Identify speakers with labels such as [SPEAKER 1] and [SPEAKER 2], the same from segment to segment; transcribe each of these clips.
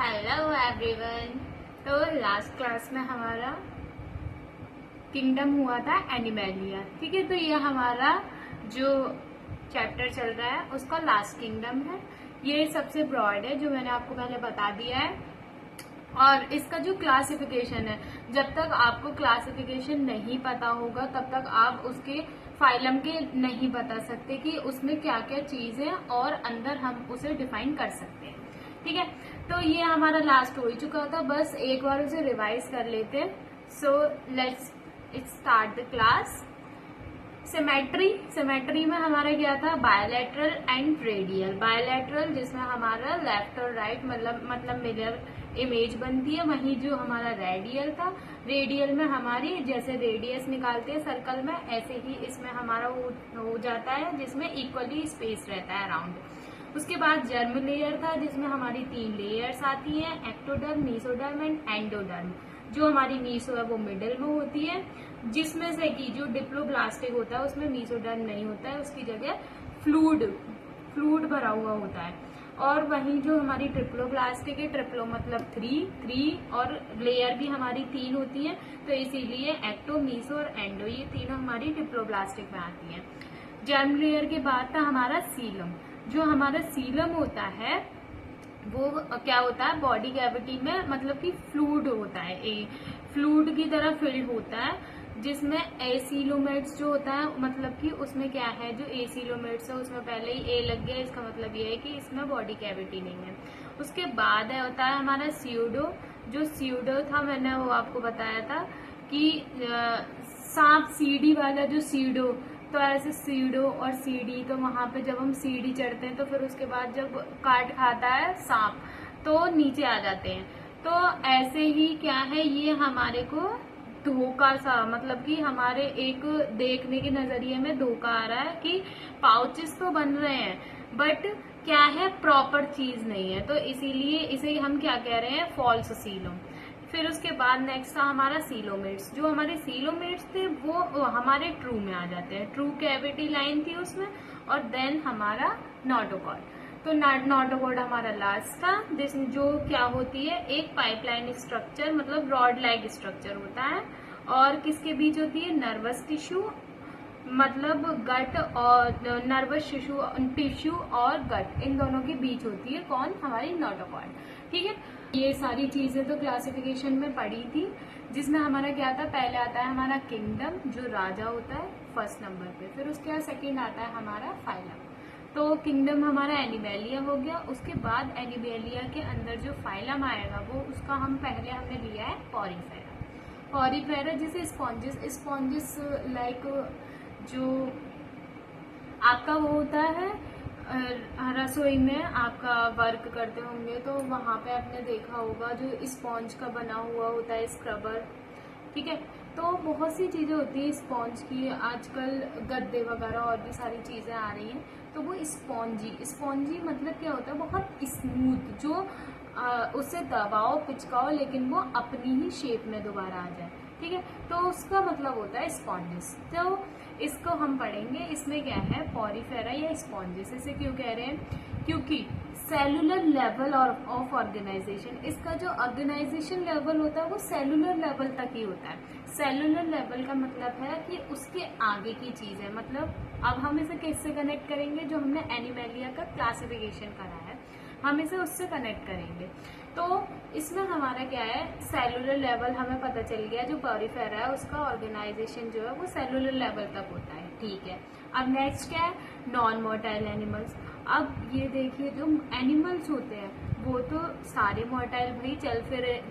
[SPEAKER 1] Hello everyone. तो last class में हमारा किंगडम हुआ था एनिमेलिया। ठीक है, तो ये हमारा जो चैप्टर चल रहा है उसका लास्ट किंगडम है। ये सबसे ब्रॉड है जो मैंने आपको पहले बता दिया है। और इसका जो क्लासिफिकेशन है, जब तक आपको क्लासिफिकेशन नहीं पता होगा तब तक आप उसके फाइलम के नहीं बता सकते कि उसमें क्या क्या चीज है और अंदर हम उसे डिफाइन कर सकते हैं। ठीक है, तो ये हमारा लास्ट हो ही चुका था, बस एक बार उसे रिवाइज कर लेते हैं। So let's start the class. Symmetry में हमारा क्या था, बायोलैटरल एंड रेडियल। बायोलैटरल जिसमें हमारा लेफ्ट और राइट मतलब मिरर इमेज बनती है, वहीं जो हमारा रेडियल था, रेडियल में हमारी जैसे रेडियस निकालते हैं सर्कल में, ऐसे ही इसमें हमारा हो जाता है जिसमें इक्वली स्पेस रहता है अराउंड। उसके बाद जर्म लेयर था जिसमें हमारी 3 लेयर्स आती हैं, एक्टोडर्म, मीसोडर्म एंड एंडोडर्म। जो हमारी मीसो है वो मिडिल में होती है, जिसमें से कि जो डिप्लोब्लास्टिक होता है उसमें मीसोडर्म नहीं होता है, उसकी जगह फ्लूइड भरा हुआ होता है। और वहीं जो हमारी ट्रिप्लोब्लास्टिक है, ट्रिप्लो मतलब 3 और लेयर भी हमारी 3 होती है, तो इसीलिए एक्टो, मीसो और एंडो ये तीनों हमारी ट्रिप्लोब्लास्टिक में आती है। जर्म लेयर के बाद था हमारा सीलम। जो हमारा सीलम होता है वो क्या होता है, बॉडी कैविटी में मतलब कि फ्लूइड होता है, फ्लूइड की तरह फिल्ड होता है, जिसमें एसीलोमेट्स जो होता है, मतलब कि उसमें क्या है, जो एसीलोमेट्स है उसमें पहले ही ए लग गया, इसका मतलब ये है कि इसमें बॉडी कैविटी नहीं है। उसके बाद है होता है हमारा स्यूडो। जो स्यूडो था मैंने वो आपको बताया था कि सांप सीडी वाला जो सीडो, तो ऐसे सीडो और सीडी, तो वहां पे जब हम सीडी चढ़ते हैं तो फिर उसके बाद जब काट खाता है सांप तो नीचे आ जाते हैं। तो ऐसे ही क्या है, ये हमारे को धोखा सा, मतलब कि हमारे एक देखने के नजरिए में धोखा आ रहा है कि पाउचेस तो बन रहे हैं बट क्या है, प्रॉपर चीज नहीं है, तो इसीलिए इसे हम क्या कह रहे हैं, फॉल्स सीलोम। फिर उसके बाद नेक्स्ट था हमारा सीलोमेट्स। जो हमारे सीलोमेट्स थे वो हमारे ट्रू में आ जाते हैं, ट्रू कैविटी लाइन थी उसमें। और देन हमारा नोटोकॉर्ड। तो नोटोकॉर्ड हमारा लास्ट था, जिसमें जो क्या होती है, एक पाइपलाइन स्ट्रक्चर मतलब रॉड लाइक स्ट्रक्चर होता है, और किसके बीच होती है, नर्वस टिश्यू मतलब गट और नर्वस टिश्यू और गट, इन दोनों के बीच होती है कौन, हमारी नोटोकॉर्ड। ठीक है, ये सारी चीजें तो क्लासिफिकेशन में पढ़ी थी, जिसमें हमारा क्या था, पहले आता है हमारा किंगडम जो राजा होता है फर्स्ट नंबर पे, फिर उसके बाद सेकंड आता है हमारा फाइलम। तो किंगडम हमारा एनिमेलिया हो गया। उसके बाद एनिमेलिया के अंदर जो फाइलम आएगा वो उसका हमने लिया है पॉरीफेरा। पॉरीफेरा जिसे स्पॉन्जिस लाइक जो आपका वो होता है, रसोई में आपका वर्क करते होंगे तो वहां पे आपने देखा होगा जो स्पॉन्ज का बना हुआ होता है स्क्रबर। ठीक है, तो बहुत सी चीजें होती है स्पॉन्ज की, आजकल गद्दे वगैरह और भी सारी चीजें आ रही हैं, तो वो स्पॉन्जी मतलब क्या होता है, बहुत स्मूथ, जो उसे दबाओ पिचकाओ लेकिन वो अपनी ही शेप में दोबारा आ जाए। ठीक है, तो उसका मतलब होता है स्पॉन्जिस। तो इसको हम पढ़ेंगे, इसमें क्या है, पॉरीफेरा या स्पॉन्जिस। इसे क्यों कह रहे हैं, क्योंकि सेलुलर लेवल ऑफ ऑर्गेनाइजेशन, इसका जो ऑर्गेनाइजेशन लेवल होता है वो सेलुलर लेवल तक ही होता है। सेलुलर लेवल का मतलब है कि उसके आगे की चीज है। मतलब अब हम इसे किससे कनेक्ट करेंगे, जो हमने एनिमेलिया का क्लासिफिकेशन करा है हम इसे उससे कनेक्ट करेंगे। तो इसमें हमारा क्या है, सेलुलर लेवल हमें पता चल गया, जो पॉरीफेरा है उसका ऑर्गेनाइजेशन जो है वो सेलुलर लेवल तक होता है। ठीक है, अब नेक्स्ट क्या है, नॉन मोटाइल एनिमल्स। अब ये देखिए, जो एनिमल्स होते हैं वो तो सारे मोटाइल भाई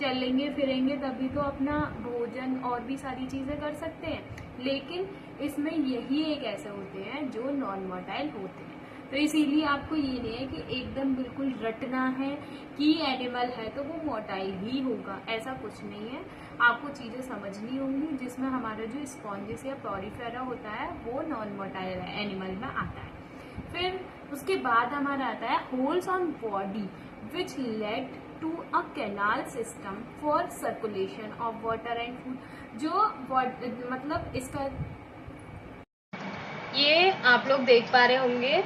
[SPEAKER 1] चलेंगे फिरेंगे तभी तो अपना भोजन और भी सारी चीजें कर सकते हैं, लेकिन इसमें यही एक ऐसे होते हैं जो नॉन मोटाइल होते हैं। तो इसीलिए आपको ये नहीं है कि एकदम बिल्कुल रटना है कि एनिमल है तो वो मोटाइल ही होगा, ऐसा कुछ नहीं है। आपको चीजें समझनी होंगी, जिसमें हमारा जो स्पॉन्जिस या पॉरीफेरा होता है वो नॉन मोटाइल एनिमल में आता है। फिर उसके बाद हमारा आता है holes on body which led to a canal system for circulation of water and food. जो मतलब इसका ये आप लोग देख पा रहे होंगे,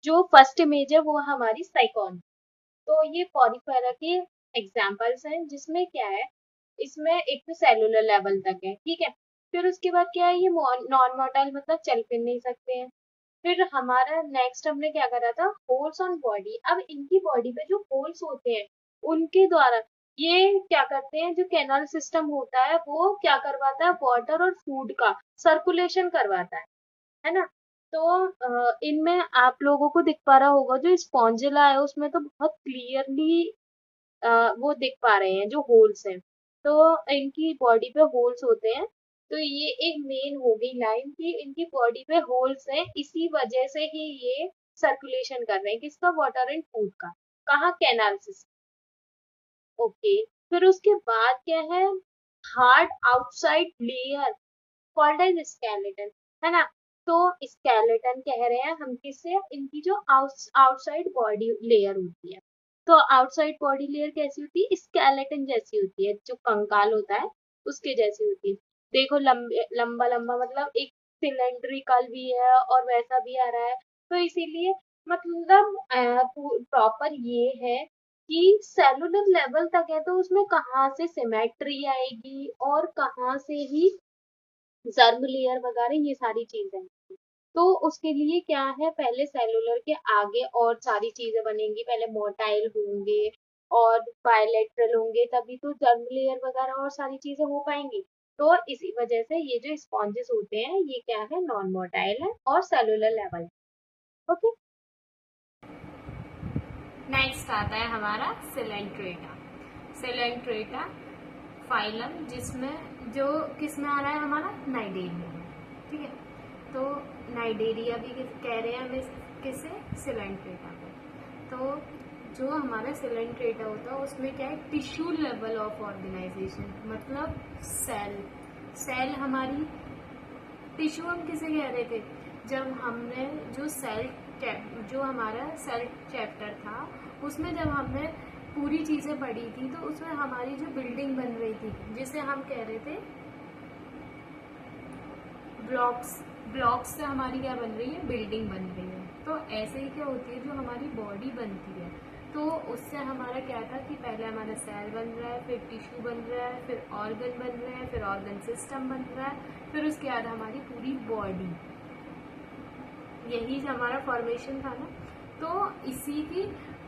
[SPEAKER 1] जो फर्स्ट इमेज है वो हमारी साइकॉन। तो ये पॉरीफेरा के
[SPEAKER 2] एग्जाम्पल्स हैं जिसमें क्या है, इसमें एक तो सेलुलर लेवल तक है, ठीक है। फिर उसके बाद क्या है, ये नॉन मोटाइल मतलब चल फिर नहीं सकते हैं। फिर हमारा नेक्स्ट हमने क्या करा था, होल्स ऑन बॉडी। अब इनकी बॉडी पे जो होल्स होते हैं उनके द्वारा ये क्या करते हैं, जो कैनाल सिस्टम होता है वो क्या करवाता है, वाटर और फूड का सर्कुलेशन करवाता है ना। तो इनमें आप लोगों को दिख पा रहा होगा जो स्पॉन्जिला है उसमें तो बहुत क्लियरली वो दिख पा रहे हैं जो होल्स हैं। तो इनकी बॉडी पे होल्स होते हैं। तो ये एक मेन हो गई लाइन कि इनकी बॉडी पे होल्स हैं, इसी वजह से ही ये सर्कुलेशन कर रहे हैं किसका, वाटर एंड फूड का। कहाँ, कैनाल सिस्टम। ओके। फिर उसके बाद क्या है, hard outside layer called as skeleton, है ना। तो स्केलेटन कह रहे हैं हम किससे, इनकी जो आउटसाइड बॉडी लेयर होती है। तो आउटसाइड बॉडी लेयर कैसी होती है, स्केलेटन जैसी होती है, जो कंकाल होता है उसके जैसी होती है। देखो लंबे लंबा लंबा मतलब एक सिलेंड्रिकल भी है और वैसा भी आ रहा है। तो इसीलिए मतलब प्रॉपर ये है कि सेलुलर लेवल तक है तो उसमें कहाँ से सिमेट्री आएगी और कहाँ से ही जर्म लेयर वगैरह ये सारी चीजें। तो उसके लिए क्या है, पहले सेलुलर के आगे और सारी चीजें बनेंगी, पहले मोटाइल होंगे और बायलैटरल होंगे, तभी तो जर्म लेयर वगैरह और सारी चीजें हो पाएंगी। तो इसी वजह से ये जो स्पॉन्जेस होते हैं ये क्या है, नॉन मोटाइल है और सेलुलर लेवल। ओके।
[SPEAKER 1] नेक्स्ट आता है हमारा सिलेंट्रेटा। सिलेंट्रेटा फाइलम, जिसमें जो किस में आ रहा है हमारा, नाइडेरिया में, ठीक है। तो नाइडेरिया भी कह रहे हैं हमें किसे, सिलेंट्रेटा को। तो जो हमारा सिलेंट्रेटा होता है उसमें क्या है, टिश्यू लेवल ऑफ ऑर्गेनाइजेशन, मतलब सेल। सेल हमारी टिश्यू हम किसे कह रहे थे, जब हमने जो जो हमारा सेल चैप्टर था उसमें जब हमने पूरी चीजें पढ़ी थी तो उसमें हमारी जो बिल्डिंग बन रही थी जिसे हम कह रहे थे ब्लॉक्स। ब्लॉक्स से हमारी क्या बन रही है, बिल्डिंग बन रही है। तो ऐसे ही क्या होती है, जो हमारी बॉडी बनती है तो उससे हमारा क्या था कि पहले हमारा सेल बन रहा है, फिर टिश्यू बन रहा है, फिर ऑर्गन बन रहे हैं, फिर ऑर्गन सिस्टम बन रहा है, फिर उसके बाद हमारी पूरी बॉडी। यही हमारा फॉर्मेशन था ना। तो इसी की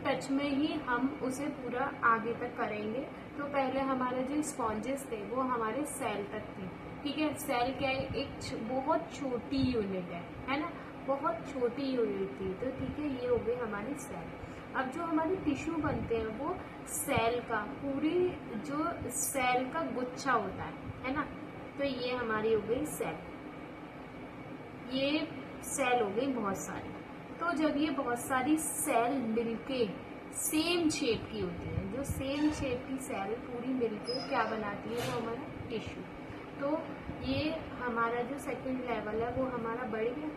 [SPEAKER 1] टच में ही हम उसे पूरा आगे तक करेंगे। तो पहले हमारे जो स्पॉन्जेस थे वो हमारे सेल तक थे, ठीक है। सेल क्या है, एक बहुत छोटी यूनिट है ना, बहुत छोटी यूनिट थी। तो ठीक है, ये हो गई हमारी सेल। अब जो हमारे टिश्यू बनते हैं वो सेल का, पूरी जो सेल का गुच्छा होता है ना। तो ये हमारी हो गई सेल। ये सेल हो गई बहुत सारी। तो जब ये बहुत सारी सेल मिलके सेम शेप की होती है, जो सेम शेप की सेल पूरी मिलके क्या बनाती है, वो हमारा टिश्यू। तो ये हमारा जो सेकंड लेवल है वो हमारा बढ़ गया।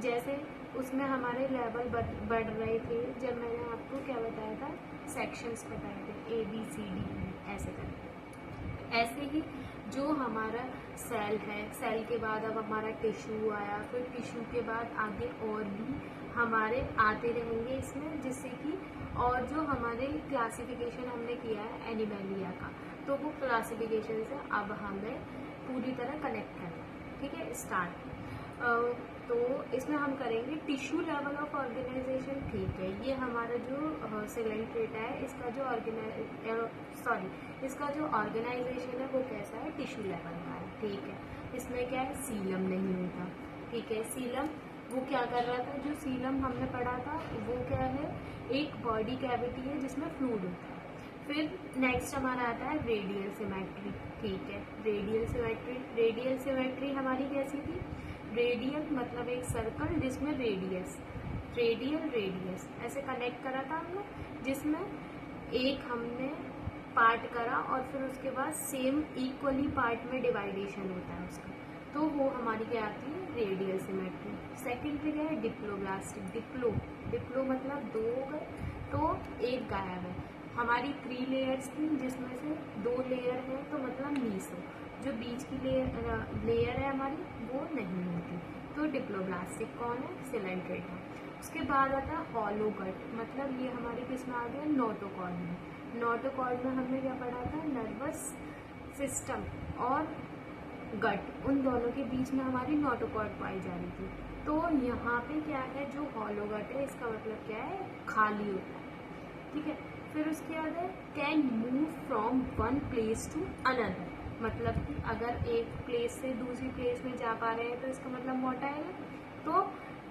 [SPEAKER 1] जैसे उसमें हमारे लेवल बढ़ रहे थे, जब मैंने आपको क्या बताया था, सेक्शंस बताए थे ABCD ऐसे करके। ऐसे ही जो हमारा सेल है, सेल के बाद अब हमारा टिश्यू आया, फिर टिश्यू के बाद आगे और भी हमारे आते रहेंगे इसमें, जिससे कि और जो हमारे क्लासिफिकेशन हमने किया है एनिमेलिया का, तो वो क्लासिफिकेशन से अब हमें पूरी तरह कनेक्ट करना, ठीक है। स्टार्ट। तो इसमें हम करेंगे टिश्यू लेवल ऑफ ऑर्गेनाइजेशन, ठीक है। ये हमारा जो सिलेंट्रेटा है इसका जो इसका जो ऑर्गेनाइजेशन है वो कैसा है, टिश्यू लेवल का है, ठीक है। इसमें क्या है, सीलम नहीं होता, ठीक है। सीलम वो क्या कर रहा था, जो सीलम हमने पढ़ा था वो क्या है, एक बॉडी कैविटी है जिसमें फ्लूइड होता है। फिर नेक्स्ट हमारा आता है रेडियल सिमेट्री, ठीक है। रेडियल सिमेट्री हमारी कैसी थी, रेडियल मतलब एक सर्कल जिसमें रेडियस ऐसे कनेक्ट करा था हमने, जिसमें एक हमने पार्ट करा और फिर उसके बाद सेम इक्वली पार्ट में डिवाइडेशन होता है उसका, तो वो हमारी क्या आती है, रेडियल सिमेट्री। सेकंड पे क्या है, डिप्लोब्लास्टिक। डिप्लो मतलब दो हो गए तो एक गायब है। हमारी 3 लेयर्स थी जिसमें से 2 लेयर है, तो मतलब मीसो, जो बीच की लेयर है हमारी वो नहीं होती। तो डिप्लोब्लास्टिक कौन है, सिलेंट्रेटा। उसके बाद आता है हॉलो गट, मतलब ये हमारे किस में आ गया, नोटोकॉर्ड में। नोटोकॉर्ड में हमने क्या पढ़ा था, नर्वस सिस्टम और गट, उन दोनों के बीच में हमारी नोटोकॉर्ड पाई जा रही थी। तो यहाँ पे क्या है, जो हॉलो गट है इसका मतलब क्या है, खाली होता है, ठीक है। फिर उसके बाद है can move from one place to another, मतलब कि अगर एक प्लेस से दूसरी प्लेस में जा पा रहे हैं तो इसका मतलब मोटाइल है। तो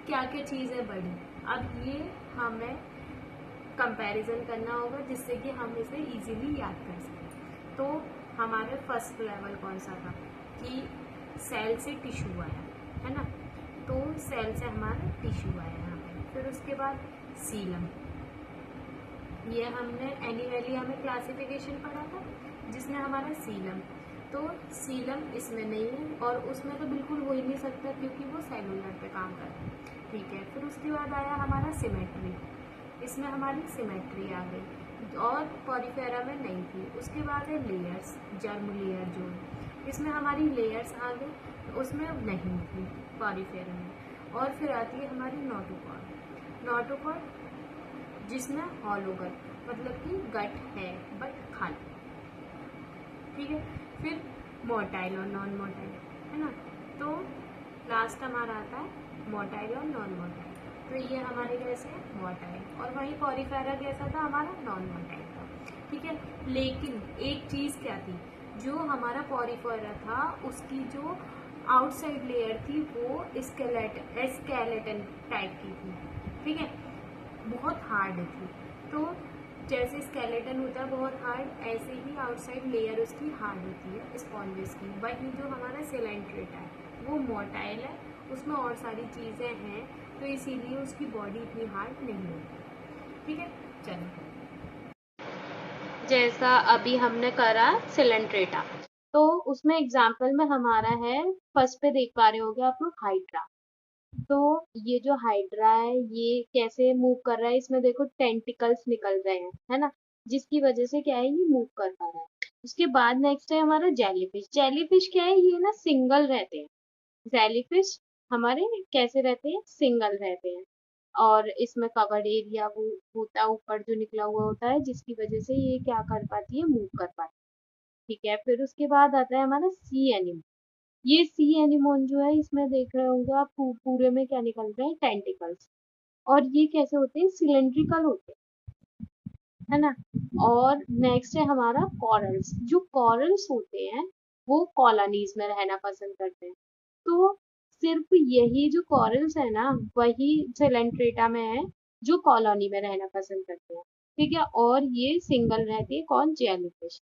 [SPEAKER 1] क्या क्या चीज़ है बड़ी, अब ये हमें कंपैरिजन करना होगा जिससे कि हम इसे इजीली याद कर सकें। तो हमारे फर्स्ट लेवल कौन सा था कि सेल से टिश्यू आया, है ना, तो सेल से हमारा टिश्यू आया यहाँ पे। फिर उसके बाद सीलम, ये हमने एनिमली हमें क्लासिफिकेशन पढ़ा था जिसमें हमारा सीलम, तो सीलम इसमें नहीं है और उसमें तो बिल्कुल हो ही नहीं सकता क्योंकि वो सेलुलर पे काम करता है, ठीक है। फिर उसके बाद आया हमारा सिमेट्री, इसमें हमारी सिमेट्री आ गई और पॉरीफेरा में नहीं थी। उसके बाद है लेयर्स, जर्म लेयर जो है, इसमें हमारी लेयर्स आ गई, उसमें नहीं थी पॉरीफेरा में। और फिर आती है हमारी नोटोकॉर्ड, नोटोकॉर्ड जिसमें हॉलो गट, मतलब कि गट है बट खाली, ठीक है। फिर मोटाइल और नॉन मोटाइल, है ना, तो लास्ट हमारा आता है मोटाइल और नॉन मोटाइल। तो ये हमारे कैसे है, मोटाइल, और वहीं पॉरीफेरा कैसा था हमारा, नॉन मोटाइल था, ठीक है। लेकिन एक चीज़ क्या थी, जो हमारा पॉरीफेरा था उसकी जो आउटसाइड लेयर थी वो स्केलेटन टाइप की थी, ठीक है, बहुत हार्ड थी। तो जैसे स्केलेटन होता है बहुत हार्ड, ऐसे ही आउटसाइड लेयर उसकी हार्ड होती है स्पॉन्जेस की। वही जो हमारा सिलेंट्रेटा है वो मोटाइल है, उसमें और सारी चीज़ें हैं तो इसीलिए उसकी बॉडी इतनी हार्ड नहीं होती, ठीक है। चलो,
[SPEAKER 2] जैसा अभी हमने करा सिलेंट्रेटा, तो उसमें एग्जाम्पल में हमारा है, फर्स्ट पे देख पा रहे होगे आप लोग, हाइड्रा। तो ये जो हाइड्रा है ये कैसे मूव कर रहा है, इसमें देखो टेंटिकल्स निकल रहे हैं, है ना, जिसकी वजह से क्या है, ये मूव कर पा रहा है। उसके बाद नेक्स्ट है हमारा जेलीफिश। जेलीफिश क्या है, ये ना सिंगल रहते हैं। जेलीफिश हमारे कैसे रहते हैं, सिंगल रहते हैं। और इसमें कवर्ड एरिया वो होता है, ऊपर जो निकला हुआ होता है, जिसकी वजह से ये क्या कर पाती है, मूव कर पाती है, ठीक है। फिर उसके बाद आता है हमारा सी एनिमल। ये सी एनिमोन जो है, इसमें देख रहे होंगे आप, पूरे में क्या निकल रहे हैं, टेंटिकल्स। और ये कैसे होते हैं, सिलेंड्रिकल होते हैं, है ना। और नेक्स्ट है हमारा कॉरल्स। जो कॉरल्स होते हैं वो कॉलोनीज में रहना पसंद करते हैं। तो सिर्फ यही जो कॉरल्स है ना, वही सिलेंट्रेटा में है जो कॉलोनी में रहना पसंद करते हैं, ठीक है। और ये सिंगल रहती है, कौन, जेलीफिश।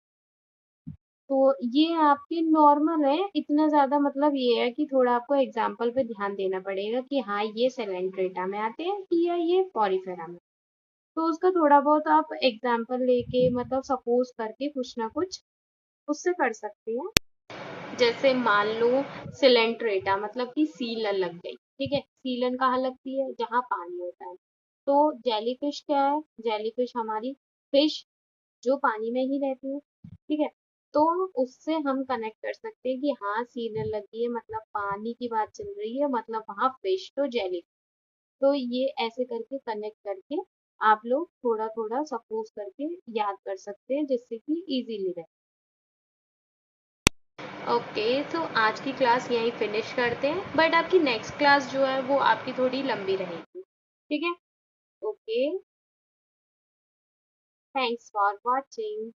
[SPEAKER 2] तो ये आपके नॉर्मल है, इतना ज्यादा मतलब ये है कि थोड़ा आपको एग्जाम्पल पे ध्यान देना पड़ेगा कि हाँ ये सेलेंट्रेटा में आते हैं कि या ये पॉरीफेरा में। तो उसका थोड़ा बहुत आप एग्जाम्पल लेके, मतलब सपोज करके कुछ ना कुछ उससे कर सकते हैं। जैसे मान लो सिलेंट्रेटा मतलब कि सीलन लग गई, ठीक है। सीलन कहाँ लगती है, जहाँ पानी होता है। तो जेलीफिश क्या है, जेलीफिश हमारी फिश जो पानी में ही रहती है, ठीक है। तो उससे हम कनेक्ट कर सकते हैं कि हाँ सीलन लगी है, मतलब पानी की बात चल रही है, मतलब वहाँ फिश तो जेली। तो ये ऐसे करके कनेक्ट करके आप लोग थोड़ा थोड़ा सपोज करके याद कर सकते हैं, जिससे कि इजीली रहे। ओके, तो आज की क्लास यहीं फिनिश करते हैं, बट आपकी नेक्स्ट क्लास जो है वो आपकी थोड़ी लंबी रहेगी, ठीक है। Okay, thanks for watching.